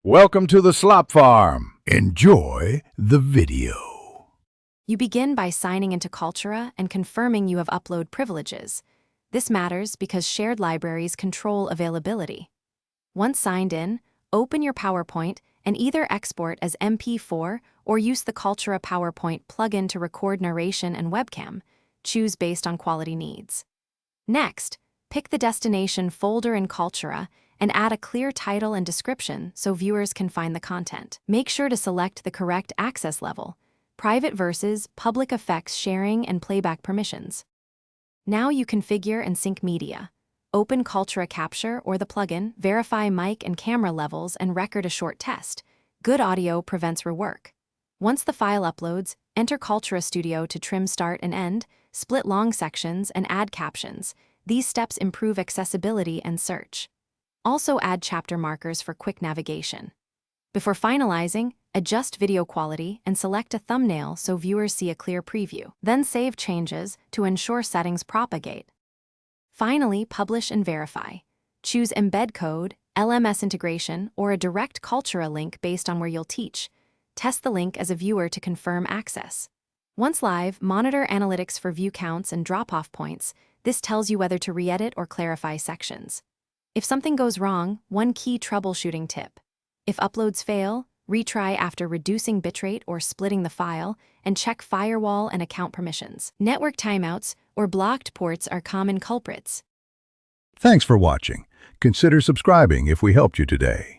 Welcome to the Slop Farm. Enjoy the video. You begin by signing into Kaltura and confirming you have upload privileges. This matters because shared libraries control availability. Once signed in, open your PowerPoint and either export as MP4 or use the Kaltura PowerPoint plugin to record narration and webcam. Choose based on quality needs. Next, pick the destination folder in Kaltura and add a clear title and description so viewers can find the content. Make sure to select the correct access level, private versus public effects sharing and playback permissions. Now you configure and sync media. Open Kaltura Capture or the plugin, verify mic and camera levels, and record a short test. Good audio prevents rework. Once the file uploads, enter Kaltura Studio to trim start and end, split long sections, and add captions. These steps improve accessibility and search. Also add chapter markers for quick navigation. Before finalizing, adjust video quality and select a thumbnail so viewers see a clear preview. Then save changes to ensure settings propagate. Finally, publish and verify. Choose embed code, LMS integration, or a direct Kaltura link based on where you'll teach. Test the link as a viewer to confirm access. Once live, monitor analytics for view counts and drop-off points. This tells you whether to re-edit or clarify sections. If something goes wrong, one key troubleshooting tip. If uploads fail, retry after reducing bitrate or splitting the file, and check firewall and account permissions. Network timeouts or blocked ports are common culprits. Thanks for watching. Consider subscribing if we helped you today.